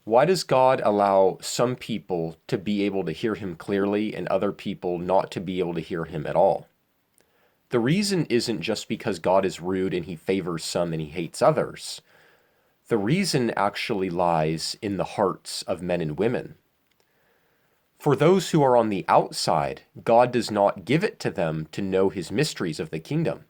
Why does God allow some people to be able to hear him clearly and other people not to be able to hear him at all? The reason isn't just because God is rude and he favors some and he hates others. The reason actually lies in the hearts of men and women. For those who are on the outside, God does not give it to them to know his mysteries of the kingdom.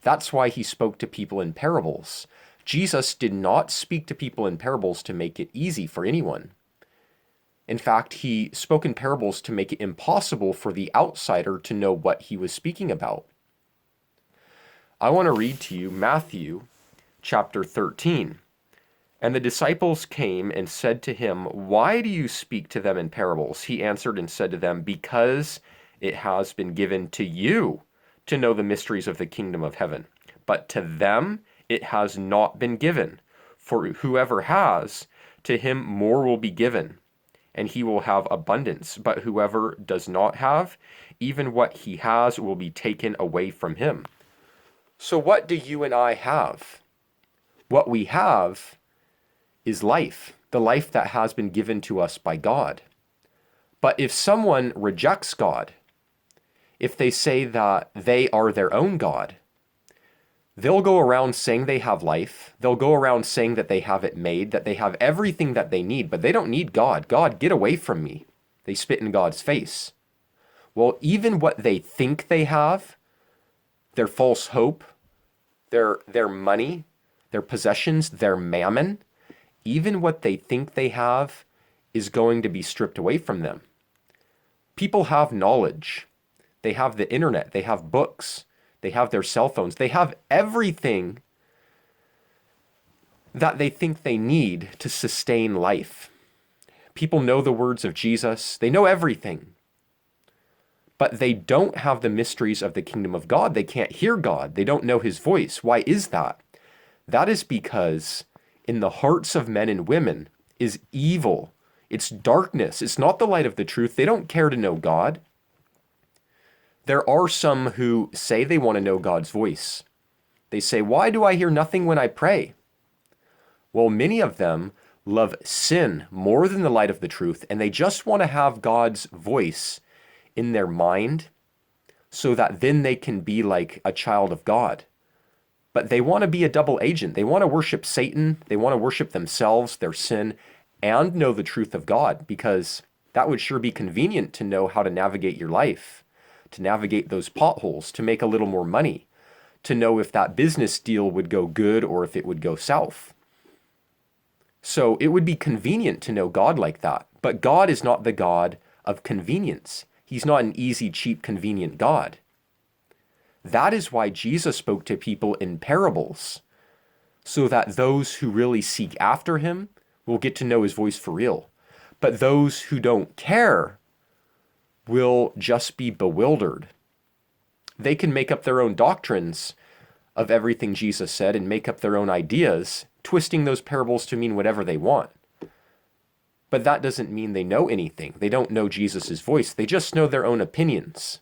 That's why he spoke to people in parables. Jesus did not speak to people in parables to make it easy for anyone. In fact, he spoke in parables to make it impossible for the outsider to know what he was speaking about. I want to read to you Matthew chapter 13. And the disciples came and said to him, "Why do you speak to them in parables?" He answered and said to them, "Because it has been given to you to know the mysteries of the kingdom of heaven. But to them it has not been given. For whoever has, to him more will be given, and he will have abundance. But whoever does not have, even what he has will be taken away from him." So what do you and I have? What we have is life, the life that has been given to us by God. But if someone rejects God, if they say that they are their own God, they'll go around saying they have life. They'll go around saying that they have it made, that they have everything that they need, but they don't need God. God, get away from me. They spit in God's face. Well, even what they think they have, their false hope, their money, their possessions, their mammon, even what they think they have is going to be stripped away from them. People have knowledge. They have the internet. They have books. They have their cell phones. They have everything that they think they need to sustain life. People know the words of Jesus. They know everything. But they don't have the mysteries of the kingdom of God. They can't hear God. They don't know his voice. Why is that? That is because in the hearts of men and women is evil. It's darkness. It's not the light of the truth. They don't care to know God. There are some who say they want to know God's voice. They say, "Why do I hear nothing when I pray?" Well, many of them love sin more than the light of the truth, and they just want to have God's voice in their mind so that then they can be like a child of God. But they want to be a double agent. They want to worship Satan. They want to worship themselves, their sin, and know the truth of God, because that would sure be convenient to know how to navigate your life, to navigate those potholes, to make a little more money, to know if that business deal would go good or if it would go south. So it would be convenient to know God like that. But God is not the God of convenience. He's not an easy, cheap, convenient God. That is why Jesus spoke to people in parables, so that those who really seek after him will get to know his voice for real. But those who don't care will just be bewildered. They can make up their own doctrines of everything Jesus said and make up their own ideas, twisting those parables to mean whatever they want. But that doesn't mean they know anything. They don't know Jesus' voice. They just know their own opinions.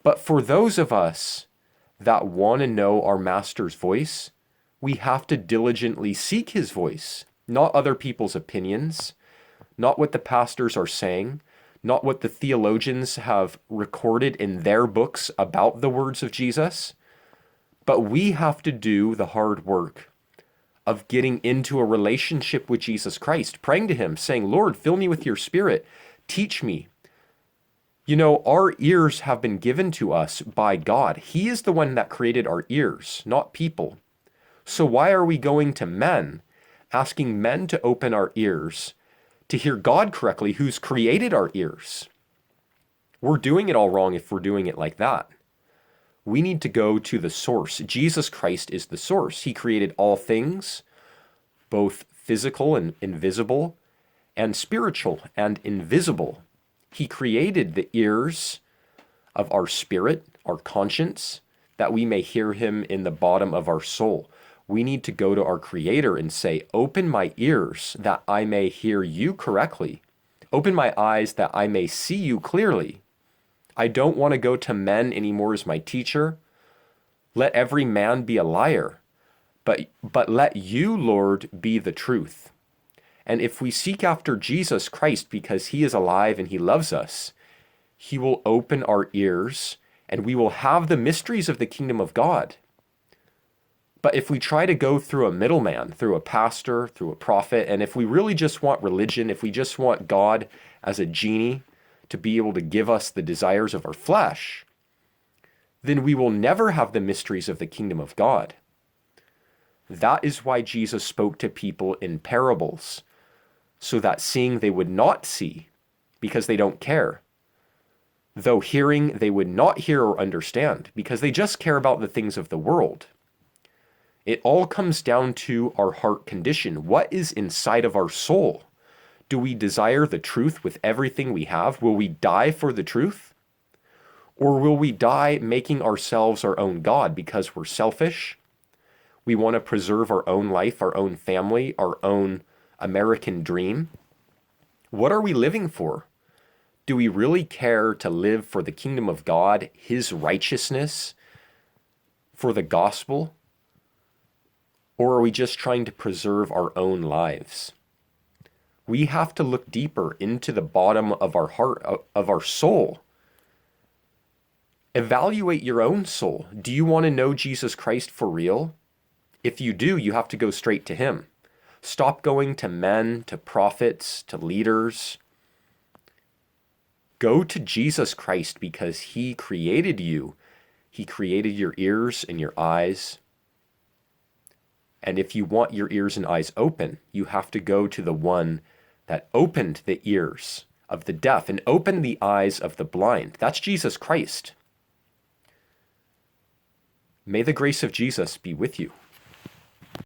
But for those of us that want to know our Master's voice, we have to diligently seek his voice, not other people's opinions, not what the pastors are saying, not what the theologians have recorded in their books about the words of Jesus, but we have to do the hard work of getting into a relationship with Jesus Christ, praying to him, saying, "Lord, fill me with your Spirit, teach me." You know, our ears have been given to us by God. He is the one that created our ears, not people. So why are we going to men, asking men to open our ears to hear God correctly, who's created our ears? We're doing it all wrong if we're doing it like that. We need to go to the source. Jesus Christ is the source. He created all things, both physical and invisible, and spiritual and invisible. He created the ears of our spirit, our conscience, that we may hear him in the bottom of our soul. We need to go to our Creator and say, "Open my ears that I may hear you correctly. Open my eyes that I may see you clearly." I don't want to go to men anymore as my teacher. Let every man be a liar, but let you, Lord, be the truth. And if we seek after Jesus Christ because he is alive and he loves us, he will open our ears and we will have the mysteries of the kingdom of God. But if we try to go through a middleman, through a pastor, through a prophet, and if we really just want religion, if we just want God as a genie to be able to give us the desires of our flesh, then we will never have the mysteries of the kingdom of God. That is why Jesus spoke to people in parables, so that seeing they would not see, because they don't care. Though hearing they would not hear or understand, because they just care about the things of the world. It all comes down to our heart condition. What is inside of our soul? Do we desire the truth with everything we have? Will we die for the truth? Or will we die making ourselves our own God because we're selfish? We want to preserve our own life, our own family, our own American dream. What are we living for? Do we really care to live for the kingdom of God, his righteousness, for the gospel? Or are we just trying to preserve our own lives? We have to look deeper into the bottom of our heart, of our soul. Evaluate your own soul. Do you want to know Jesus Christ for real? If you do, you have to go straight to him. Stop going to men, to prophets, to leaders. Go to Jesus Christ because he created you. He created your ears and your eyes. And if you want your ears and eyes open, you have to go to the one that opened the ears of the deaf and opened the eyes of the blind. That's Jesus Christ. May the grace of Jesus be with you.